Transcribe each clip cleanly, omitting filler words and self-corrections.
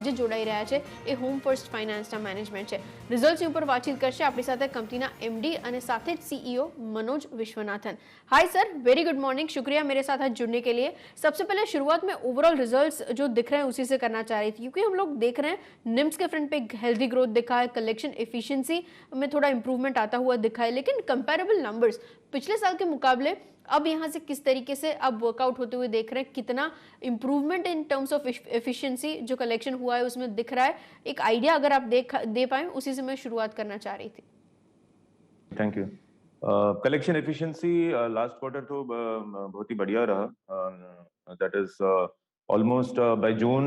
જે જોડાઈ રહ્યા છે એ હોમ ફર્સ્ટ ફાઇનાન્સના મેનેજમેન્ટ છે. રિઝલ્ટ્સની ઉપર વાતચીત કરશે આપણી સાથે કંપનીના एमडी અને સાથે જ CEO Manoj Vishwanathan. Hi sir, very good morning, शुक्रिया मेरे साथ आज जुड़ने के लिए. सबसे पहले शुरुआत में ओवरऑल रिजल्ट्स जो दिख रहे हैं उसी से करना चाह रही थी, क्योंकि हम लोग देख रहे हैं निम्स के फ्रंट पे एक हेल्दी ग्रोथ दिखा है, कलेक्शन एफिशिएंसी में थोड़ा इंप्रूवमेंट आता हुआ दिखा है, लेकिन कंपैरेबल नंबर्स पिछले साल के मुकाबले अब यहाँ से किस तरीके से अब वर्कआउट होते हुए देख रहे हैं, कितना improvement in terms of efficiency जो कलेक्शन हुआ है उसमें दिख रहा है, एक आइडिया अगर आप दे पाए, उसी से मैं शुरुआत करना चाह रही थी. Thank you. Collection efficiency last quarter तो बहुत ही बढ़िया रहा. That is almost by June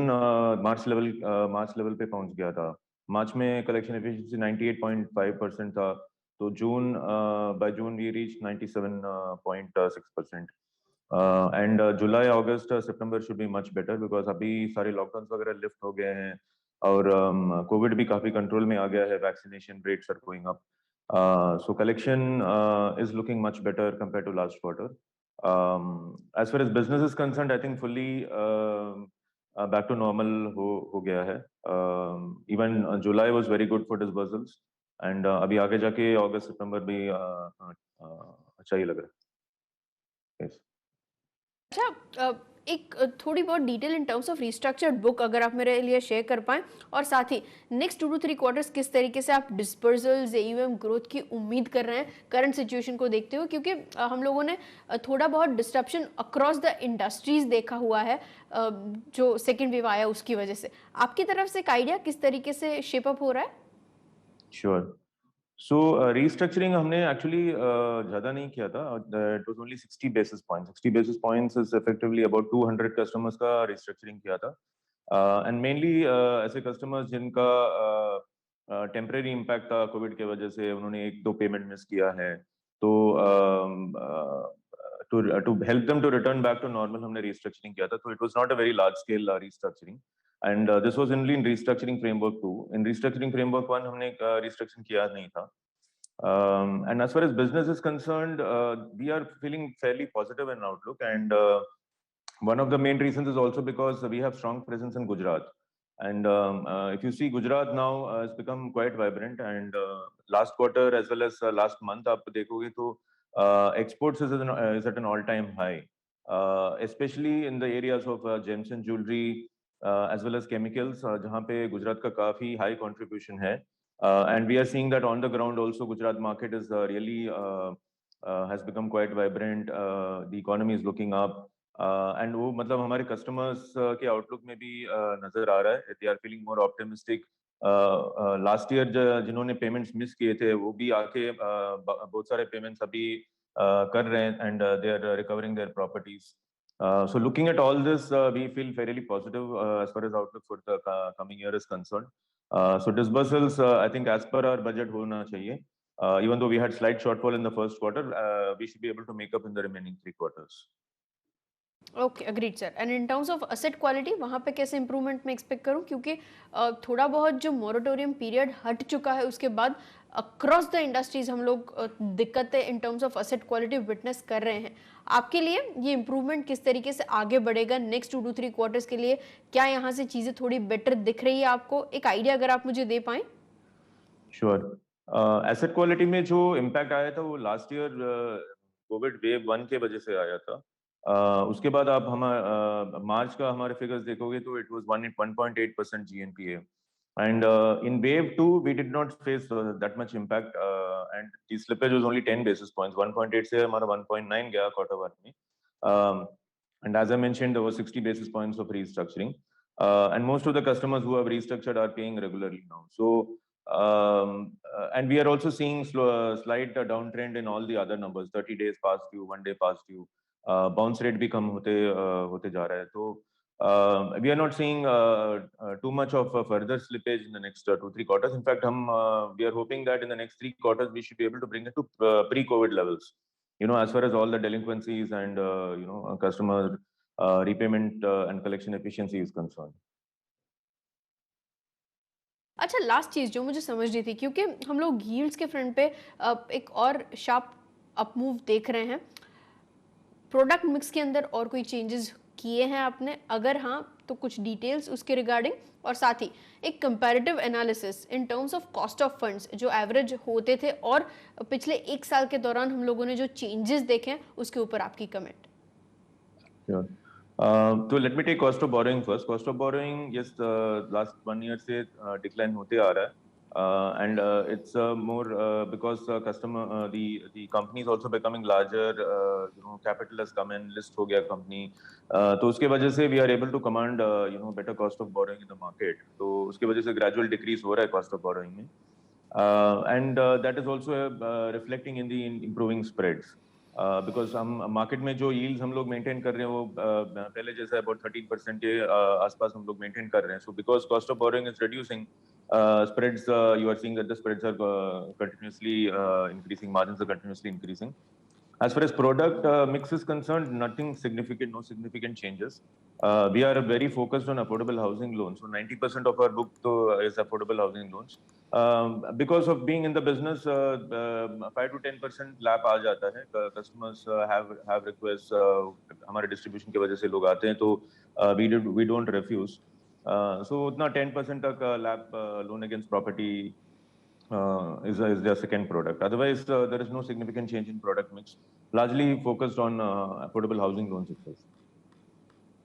March level पे पहुंच गया था. मार्च में कलेक्शन एफिशिएंसी 98.5% था, तो by June we reach 97.6%. And July August September should be much better, because अभी सारे लॉकडाउन वगैरह लिफ्ट हो गए हैं और कोविड भी काफी कंट्रोल में आ गया है. Vaccination rates are going up. So collection is looking much better compared to last quarter. As far as business is concerned, I think fully back to normal हो गया है. Even July was very good for disbursals, and अभी आगे जाके अगस्त सितंबर भी अच्छा ही लग रहा है. Yes. अच्छा, एक थोड़ी बहुत detail in terms of restructured book अगर आप मेरे लिए शेयर कर पाएं, और साथ ही नेक्स्ट 2 to 3 क्वार्टर्स किस तरीके से आप डिस्पर्सल्स एयूएम ग्रोथ की उम्मीद कर रहे हैं करंट सिचुएशन को देखते हुए, क्योंकि हम लोगों ने थोड़ा बहुत डिस्ट्रप्शन अक्रॉस द इंडस्ट्रीज देखा हुआ है जो सेकेंड वेव आया उसकी वजह से. आपकी तरफ से एक आइडिया किस तरीके से शेप अप हो रहा है? श्योर. सो रीस्ट्रक्चरिंग हमने एक्चुअली ज़्यादा नहीं किया था. It was only 60 basis points. 60 basis points is effectively about 200 customers का रीस्ट्रक्चरिंग किया था. एंड मेनली ऐसे कस्टमर्स जिनका टेम्परेरी इम्पैक्ट था कोविड के वजह से, उन्होंने 1-2 पेमेंट मिस किया है, तो to help them to return back to normal हमने रीस्ट्रक्चरिंग किया था. तो it was not a very large scale restructuring. And this was only in restructuring framework 2. In restructuring framework 1 हमने restructuring किया नहीं था. And as far as business is concerned, we are feeling fairly positive in outlook, and one of the main reasons is also because we have strong presence in Gujarat. And if you see, Gujarat now has become quite vibrant, and last quarter as well as last month आप देखोगे तो exports is at an all-time high, especially in the areas of gems and jewelry, as well as chemicals, जहाँ पे गुजरात का काफी high contribution है. And we are seeing that on the ground also Gujarat market is really has become quite vibrant. The economy is looking up, and वो मतलब हमारे customers के outlook में भी नजर आ रहा है. They are feeling more optimistic. Last year जिन्होंने payments miss किए थे वो भी आके बहुत सारे payments अभी कर रहे हैं, and they are recovering their properties. So looking at all this, we feel fairly positive as far as outlook for the coming year is concerned. So disbursals, I think as per our budget होना चाहिए. Even though we had slight shortfall in the first quarter, we should be able to make up in the remaining 3 quarters. Okay, agreed sir. And in terms of asset quality वहाँ पे कैसे improvement मैं expect करूँ, क्योंकि थोड़ा बहुत जो moratorium period हट चुका है उसके बाद अक्रॉस द इंडस्ट्रीज हम लोग दिक्कतें in terms of asset quality witness कर रहे हैं. आपके लिए ये इंप्रूवमेंट किस तरीके से आगे बढ़ेगा नेक्स्ट 2 to 3 क्वार्टर्स के लिए? क्या यहाँ से चीज़ें थोड़ी बेटर दिख रही है आपको? एक आइडिया अगर आप मुझे दे पाएँ. श्योर. एसेट क्वालिटी में जो इम्पैक्ट आया था वो लास्ट ईयर कोविड वेव 1 के वजह से आया था. उसके बाद आप मार्च का हमारे फिगर्स देखोगे तो it was 1.8% GNPA, and in wave 2 we did not face that much impact, and the slippage was only 10 basis points. 1.8 से हमारा 1.9 गया quarter 1 में. And as I mentioned, there was 60 basis points of restructuring, and most of the customers who have restructured are paying regularly now. So and we are also seeing slight downtrend in all the other numbers. 30 days past due, 1 day past due, bounce rate भी कम होते जा रहा है. तो we are not seeing too much of further slippage in the next 2-3 quarters. In fact, we are hoping that in the next 3 quarters we should be able to bring it to pre-COVID levels. You know, as far as all the delinquencies and customer repayment and collection efficiency is concerned. अच्छा, last चीज़ जो मुझे समझनी थी, क्योंकि हम लोग yields के front पे एक और शार्प अपमूव देख रहे हैं, प्रोडक्ट मिक्स के अंदर और कोई चेंजेस किए हैं आपने? अगर हाँ तो कुछ डिटेल्स उसके रिगार्डिंग और साथ ही एक comparative analysis in terms of cost of funds जो एवरेज होते थे और पिछले 1 साल के दौरान हम लोगों ने जो चेंजेस देखे हैं उसके ऊपर आपकी comment. Sure. So let me take cost of borrowing first. Cost of borrowing, yes, last 1 year से decline होते आ रहा है, and it's more because the company is also becoming larger. Capital has come in, list हो गया company, तो उसके वजह से we are able to command better cost of borrowing in the market. तो उसके वजह से gradual decrease हो रहा है cost of borrowing में, and that is also reflecting in the improving spreads. Because हम मार्केट में जो यील्ड्स हम लोग मेंटेन कर रहे हैं वो पहले जैसा अबाउट 13% के आसपास हम लोग मेंटेन कर रहे हैं. So because cost of borrowing is reducing, spreads, you are seeing that the spreads are continuously increasing, margins are continuously increasing. As far as product mix is concerned, nothing significant, no significant changes. We are very focused on affordable housing loans. So 90% of our book is affordable housing loans. Because of being in the business, 5 to 10% lap आ जाता है. Customers have requests. हमारे distribution की वजह से लोग आते हैं, तो we don't refuse. So उतना 10% तक lap loan against property is their second product. Otherwise, there is no significant change in product mix. Largely focused on affordable housing loans itself.